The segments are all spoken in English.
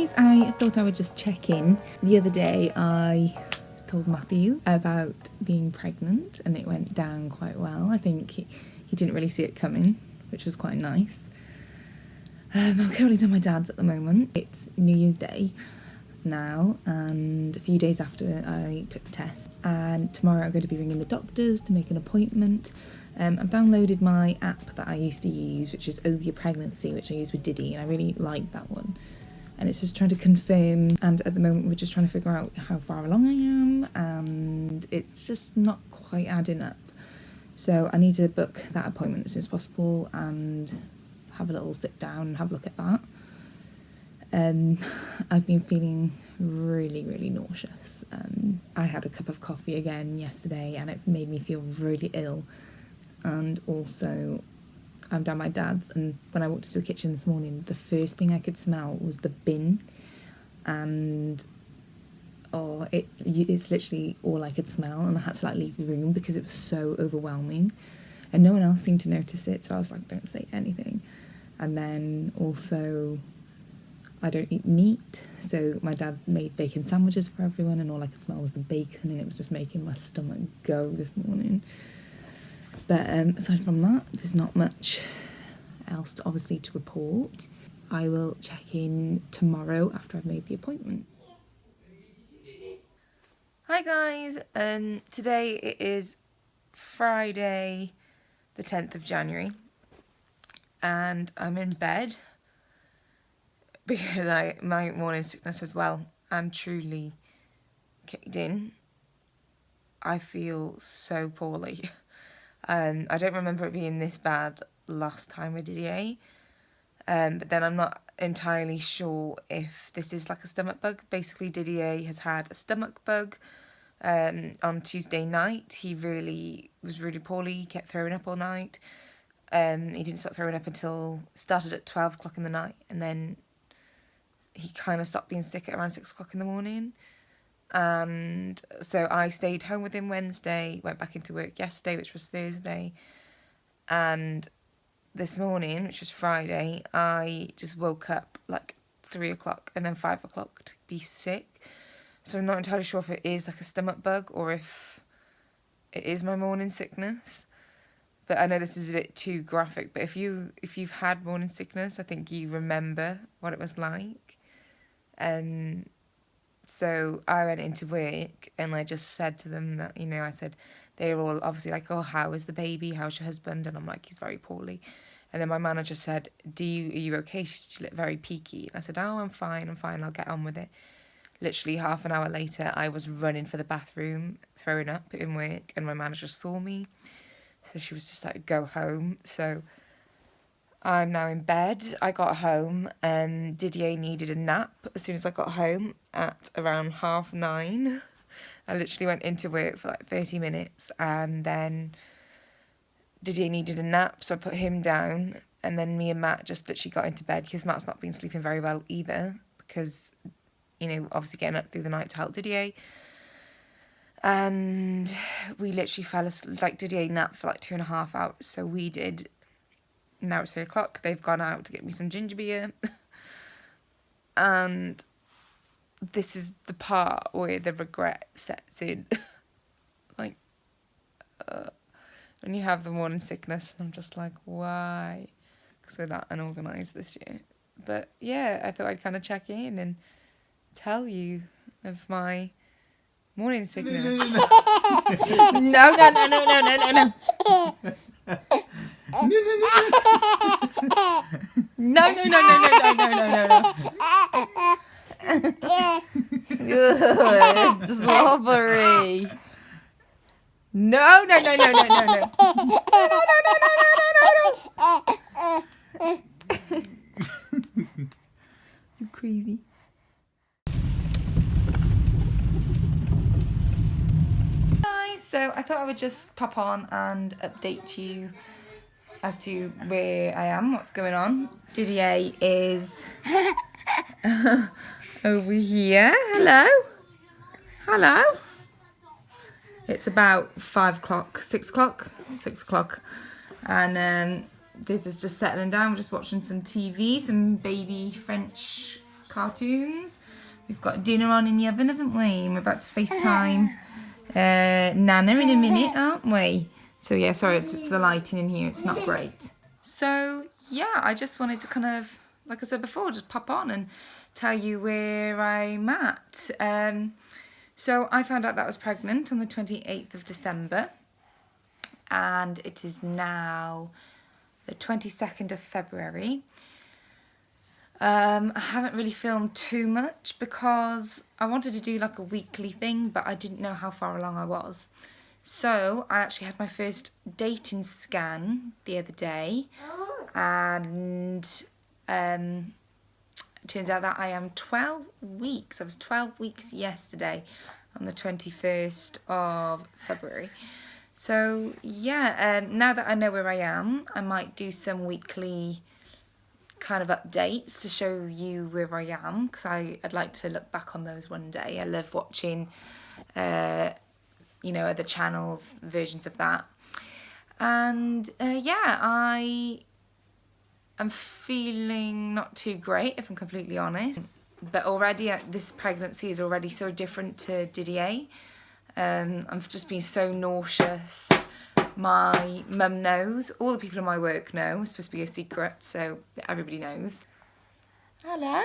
guys, I thought I would just check in. The other day I told Matthew about being pregnant and it went down quite well. I think he didn't really see it coming, which was quite nice. I'm currently down my dad's at the moment. It's New Year's Day now and a few days after I took the test, and tomorrow I'm going to be ringing the doctors to make an appointment. I've downloaded my app that I used to use, which is Over Your Pregnancy, which I use with Diddy, and I really like that one. And it's just trying to confirm, and at the moment we're just trying to figure out how far along I am, and it's just not quite adding up. So I need to book that appointment as soon as possible and have a little sit down and have a look at that. I've been feeling really nauseous. I had a cup of coffee again yesterday and it made me feel really ill. And also I'm down my dad's, and when I walked into the kitchen this morning, the first thing I could smell was the bin, and it's literally all I could smell, and I had to leave the room because it was so overwhelming, and no one else seemed to notice it, so I was like, don't say anything. And then also I don't eat meat, so my dad made bacon sandwiches for everyone, and all I could smell was the bacon, and it was just making my stomach go this morning. But aside from that, there's not much else obviously to report. I will check in tomorrow after I've made the appointment. Hi guys, today it is Friday the 10th of January and I'm in bed because my morning sickness as well and truly kicked in. I feel so poorly. I don't remember it being this bad last time with Didier, but then I'm not entirely sure if this is like a stomach bug. Basically, Didier has had a stomach bug on Tuesday night. He was really poorly. He kept throwing up all night. He didn't stop throwing up until started at 12 o'clock in the night, and then he kind of stopped being sick at around 6 o'clock in the morning. And so I stayed home with him Wednesday, went back into work yesterday, which was Thursday, and this morning, which was Friday, I just woke up 3 o'clock and then 5 o'clock to be sick. So I'm not entirely sure if it is like a stomach bug or if it is my morning sickness. But I know this is a bit too graphic, but if you've had morning sickness, I think you remember what it was like. So I went into work and I just said to them that, I said, they were all obviously like, oh, how is the baby? How's your husband? And I'm like, he's very poorly. And then my manager said, are you okay? She looked very peaky. And I said, oh, I'm fine. I'll get on with it. Literally half an hour later, I was running for the bathroom, throwing up in work, and my manager saw me. So she was just like, go home. So I'm now in bed. I got home and Didier needed a nap as soon as I got home at around 9:30. I literally went into work for 30 minutes and then Didier needed a nap, so I put him down, and then me and Matt just literally got into bed because Matt's not been sleeping very well either because, obviously getting up through the night to help Didier. And we literally fell asleep, Didier napped for 2.5 hours, so we did. Now it's 3 o'clock. They've gone out to get me some ginger beer. And this is the part where the regret sets in. When you have the morning sickness, and I'm just like, why? Because we're that unorganised this year. But yeah, I thought I'd kind of check in and tell you of my morning sickness. No. No. Slobbery. No. You crazy. Guys, so I thought I would just pop on and update you as to where I am, what's going on. Didier is over here. Hello. It's about 5 o'clock, 6 o'clock. And Diz is just settling down. We're just watching some TV, some baby French cartoons. We've got dinner on in the oven, haven't we? And we're about to FaceTime Nana in a minute, aren't we? So yeah, sorry, it's for the lighting in here, it's not great. So yeah, I just wanted to kind of, like I said before, just pop on and tell you where I'm at. So I found out that I was pregnant on the 28th of December, and it is now the 22nd of February. I haven't really filmed too much because I wanted to do like a weekly thing, but I didn't know how far along I was. So I actually had my first dating scan the other day, and it turns out that I am 12 weeks. I was 12 weeks yesterday on the 21st of February. So yeah, now that I know where I am, I might do some weekly kind of updates to show you where I am, because I'd like to look back on those one day. I love watching you know, other channels, versions of that. And yeah, I am feeling not too great, if I'm completely honest. But already, this pregnancy is already so different to Didier. I've just been so nauseous. My mum knows, all the people in my work know. It's supposed to be a secret, so everybody knows. Hello.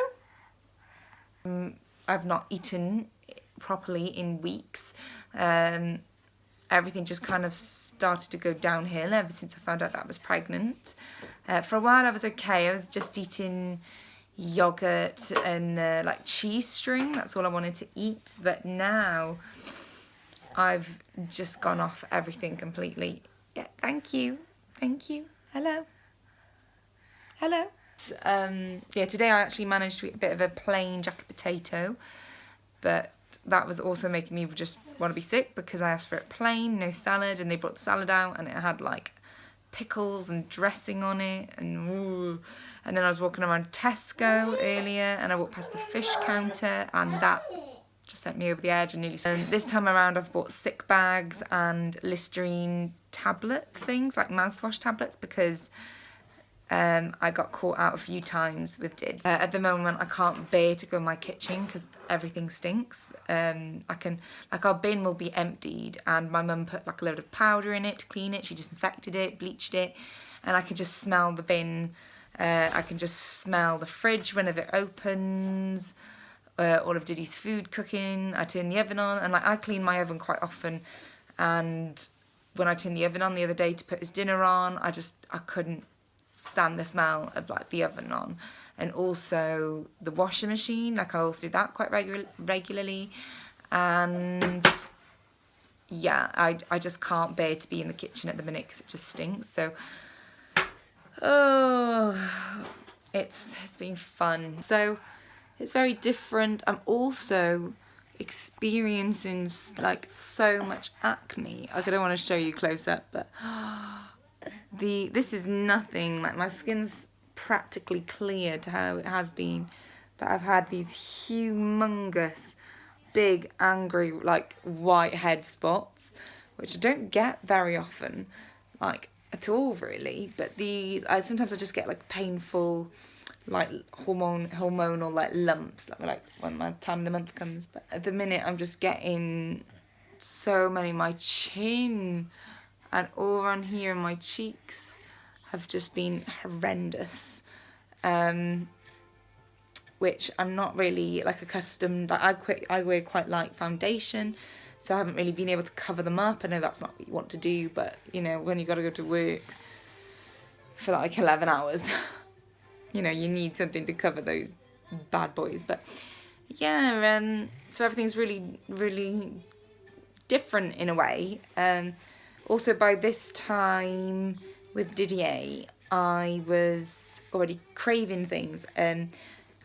I've not eaten properly in weeks. Everything just kind of started to go downhill ever since I found out that I was pregnant. For a while I was okay. I was just eating yogurt and like cheese string. That's all I wanted to eat. But now I've just gone off everything completely. Yeah, thank you. Thank you. Hello. Hello. Yeah, today I actually managed to eat a bit of a plain jacket potato, but that was also making me just want to be sick because I asked for it plain, no salad, and they brought the salad out and it had like pickles and dressing on it, and ooh. And then I was walking around Tesco earlier and I walked past the fish counter and that just sent me over the edge and nearly. And this time around I've bought sick bags and Listerine tablet things, like mouthwash tablets, because I got caught out a few times with Dids. At the moment I can't bear to go in my kitchen because everything stinks. Our bin will be emptied and my mum put like a load of powder in it to clean it. She disinfected it, bleached it, and I can just smell the bin. I can just smell the fridge whenever it opens. All of Diddy's food cooking. I turn the oven on, and like I clean my oven quite often, and when I turned the oven on the other day to put his dinner on, I couldn't stand the smell of like the oven on. And also the washing machine, like I also do that quite regularly. And yeah, I just can't bear to be in the kitchen at the minute because it just stinks. So it's been fun. So it's very different. I'm also experiencing like so much acne. I don't want to show you close up, but this is nothing. Like my skin's practically clear to how it has been, but I've had these humongous, big, angry, like white head spots, which I don't get very often, like at all really. But sometimes I just get like painful, like hormonal like lumps, like when my time of the month comes. But at the minute I'm just getting so many. My chin and all around here in my cheeks have just been horrendous, which I'm not really like accustomed. I wear quite light foundation, so I haven't really been able to cover them up. I know that's not what you want to do, but you know, when you got to go to work for like 11 hours, you know, you need something to cover those bad boys. But yeah, so everything's really, really different in a way. Also, by this time with Didier, I was already craving things.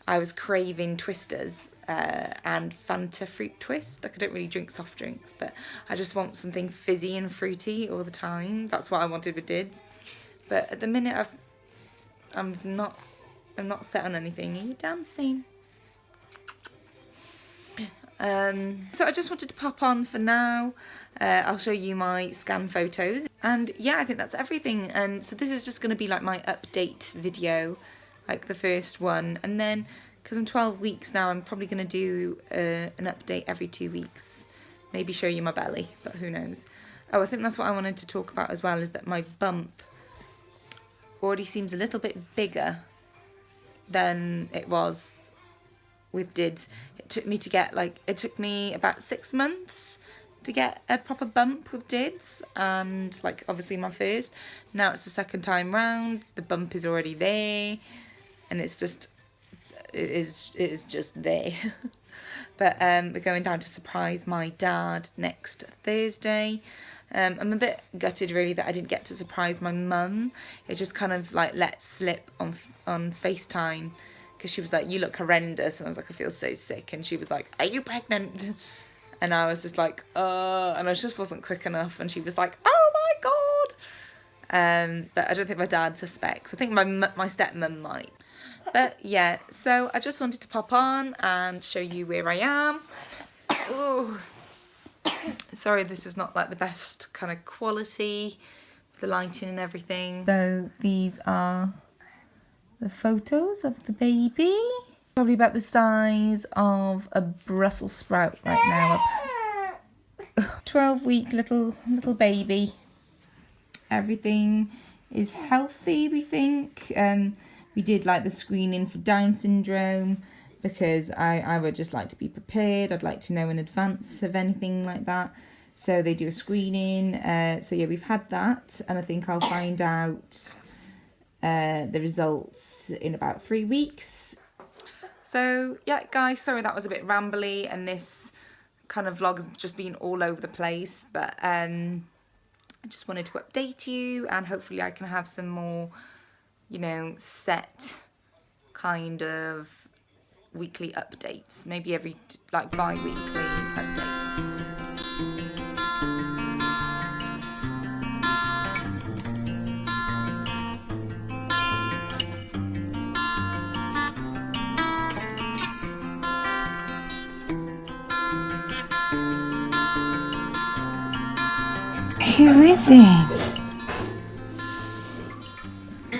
I was craving Twisters and Fanta fruit twist. Like I don't really drink soft drinks, but I just want something fizzy and fruity all the time. That's what I wanted with Dids. But at the minute, I'm not set on anything. Are you dancing? So I just wanted to pop on for now. I'll show you my scan photos, and yeah, I think that's everything. And so this is just going to be like my update video, like the first one, and then because I'm 12 weeks now, I'm probably going to do an update every 2 weeks. Maybe show you my belly, but who knows. Oh, I think that's what I wanted to talk about as well, is that my bump already seems a little bit bigger than it was with Dids. It took me about 6 months to get a proper bump with Dids, and like obviously my first. Now it's the second time round, the bump is already there, and it is just there. But we're going down to surprise my dad next Thursday. I'm a bit gutted really that I didn't get to surprise my mum. It just kind of like let slip on FaceTime, because she was like, "You look horrendous," and I was like, "I feel so sick," and she was like, "Are you pregnant?" And I was just like, and I just wasn't quick enough, and she was like, "Oh my god." But I don't think my dad suspects. I think my stepmom might. But yeah, so I just wanted to pop on and show you where I am. Ooh. Sorry, this is not like the best kind of quality, the lighting and everything. So these are the photos of the baby. Probably about the size of a Brussels sprout right now. 12-week little baby. Everything is healthy, we think. We did like the screening for Down syndrome, because I would just like to be prepared. I'd like to know in advance of anything like that. So they do a screening. So yeah, we've had that, and I think I'll find out the results in about 3 weeks. So yeah, guys, sorry that was a bit rambly, and this kind of vlog has just been all over the place, but I just wanted to update you, and hopefully I can have some more, you know, set kind of weekly updates, maybe every like bi-weekly updates. Who is it?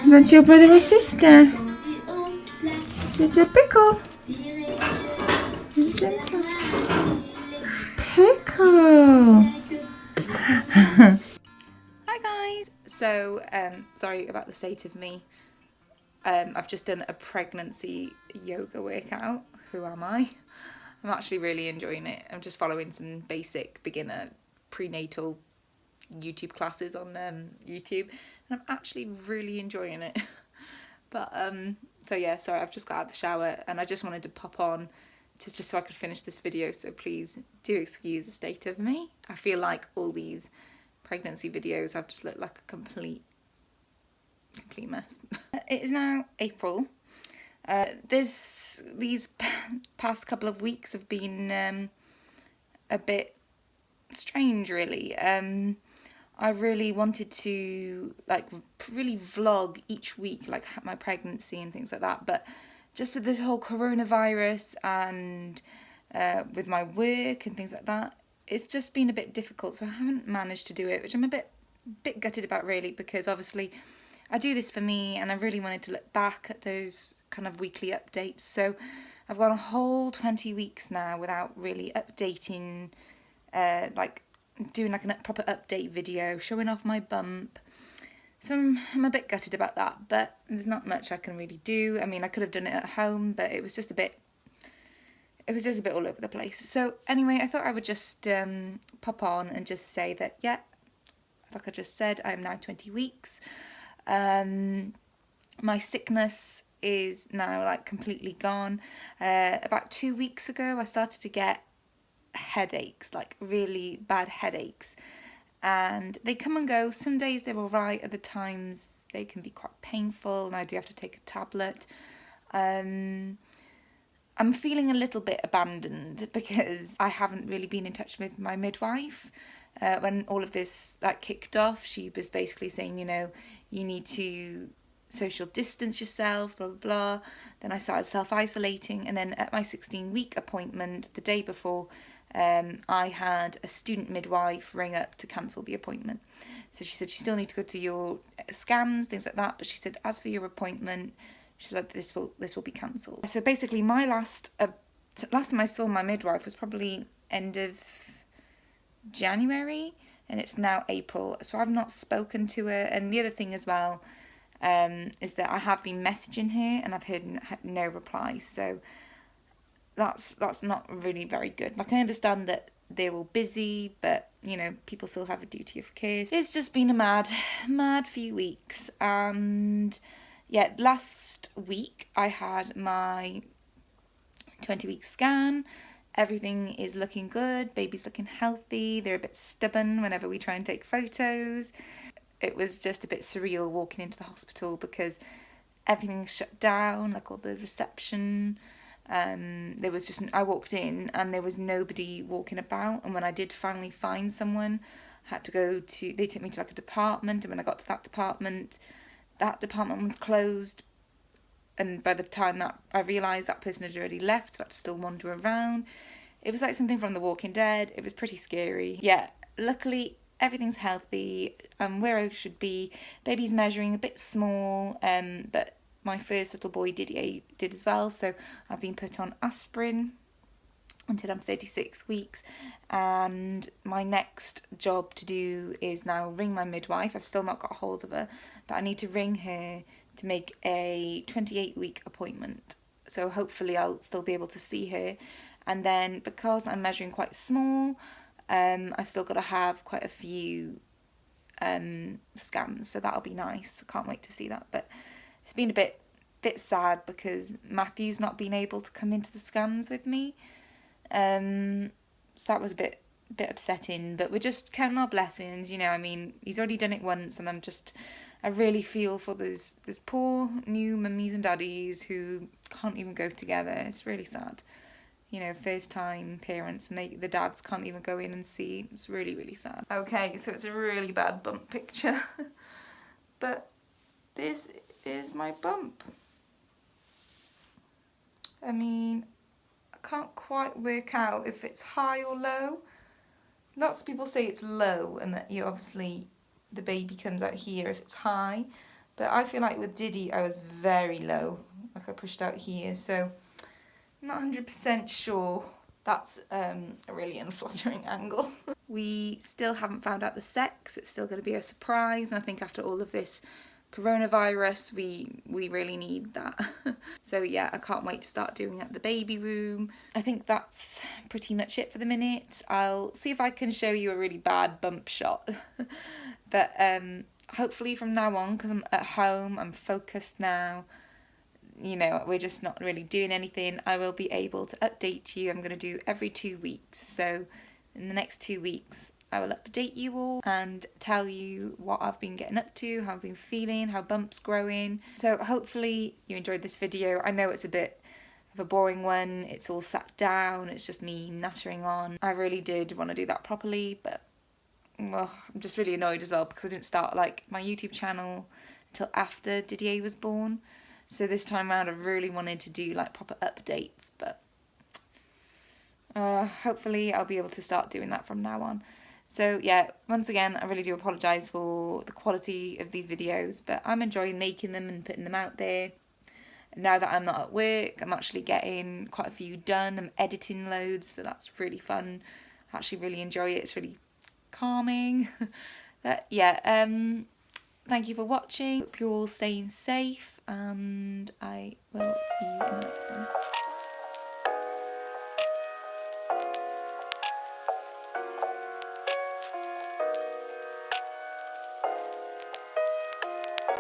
Is that your brother or sister? Is it a pickle? It's Pickle. Hi guys. So sorry about the state of me. I've just done a pregnancy yoga workout. Who am I? I'm actually really enjoying it. I'm just following some basic beginner prenatal YouTube classes on YouTube, and I'm actually really enjoying it. But so yeah, sorry, I've just got out of the shower, and I just wanted to pop on to just so I could finish this video, so please do excuse the state of me. I feel like all these pregnancy videos I've just looked like a complete mess. It is now April. These past couple of weeks have been a bit strange really. I really wanted to like really vlog each week, like my pregnancy and things like that, but just with this whole coronavirus and with my work and things like that, it's just been a bit difficult, so I haven't managed to do it, which I'm a bit gutted about really, because obviously I do this for me, and I really wanted to look back at those kind of weekly updates. So I've gone a whole 20 weeks now without really updating, like doing like a proper update video showing off my bump. So I'm a bit gutted about that, but there's not much I can really do. I mean, I could have done it at home, but it was just a bit all over the place. So anyway, I thought I would just pop on and just say that, yeah, like I just said, I'm now 20 weeks. My sickness is now like completely gone. About 2 weeks ago, I started to get headaches, like really bad headaches, and they come and go. Some days they're all right, other times they can be quite painful, and I do have to take a tablet. I'm feeling a little bit abandoned because I haven't really been in touch with my midwife. When all of this like kicked off, she was basically saying, you know, you need to social distance yourself, blah, blah, blah. Then I started self-isolating, and then at my 16-week appointment, the day before, I had a student midwife ring up to cancel the appointment. So she said, you still need to go to your scans, things like that, but she said, as for your appointment, she's like, this will be cancelled. So basically, my last time I saw my midwife was probably end of January, and it's now April, so I've not spoken to her. And the other thing as well is that I have been messaging her and I've heard no reply, so that's not really very good. Like, I understand that they're all busy, but you know, people still have a duty of care. It's just been a mad few weeks. And yeah, last week I had my 20-week scan. Everything is looking good, baby's looking healthy. They're a bit stubborn whenever we try and take photos. It was just a bit surreal walking into the hospital because everything's shut down, like all the reception. There was just, I walked in and there was nobody walking about, and when I did finally find someone, I had to they took me to like a department, and when I got to that department was closed, and by the time that I realised, that person had already left, so I had to still wander around. It was like something from The Walking Dead. It was pretty scary. Yeah, luckily everything's healthy, where I should be. Baby's measuring a bit small, but my first little boy did as well, so I've been put on aspirin until I'm 36 weeks, and my next job to do is now ring my midwife. I've still not got a hold of her, but I need to ring her to make a 28-week appointment, so hopefully I'll still be able to see her. And then because I'm measuring quite small, I've still got to have quite a few scans, so that'll be nice. I can't wait to see that. But it's been a bit sad because Matthew's not been able to come into the scans with me, so that was a bit upsetting. But we're just counting our blessings, you know. I mean, he's already done it once, and I really feel for those poor new mummies and daddies who can't even go together. It's really sad, you know, first time parents, and the dads can't even go in and see. It's really, really sad. Okay, so it's a really bad bump picture, but this is my bump. I mean, I can't quite work out if it's high or low. Lots of people say it's low, and that the baby comes out here if it's high, but I feel like with Diddy I was very low, like I pushed out here, so I'm not 100% sure. That's a really unflattering angle. We still haven't found out the sex. It's still going to be a surprise, and I think after all of this coronavirus, we really need that. So yeah, I can't wait to start doing it at the baby room. I think that's pretty much it for the minute. I'll see if I can show you a really bad bump shot. But hopefully from now on, because I'm at home, I'm focused now, you know, we're just not really doing anything, I will be able to update you. I'm going to do every 2 weeks. So in the next 2 weeks, I will update you all and tell you what I've been getting up to, how I've been feeling, how bump's growing. So hopefully you enjoyed this video. I know it's a bit of a boring one. It's all sat down. It's just me nattering on. I really did want to do that properly, but well, I'm just really annoyed as well because I didn't start like my YouTube channel until after Didier was born. So this time around I really wanted to do like proper updates, but hopefully I'll be able to start doing that from now on. So yeah, once again, I really do apologise for the quality of these videos, but I'm enjoying making them and putting them out there. Now that I'm not at work, I'm actually getting quite a few done. I'm editing loads, so that's really fun. I actually really enjoy it. It's really calming. But yeah, thank you for watching. Hope you're all staying safe, and I will see you in the next one.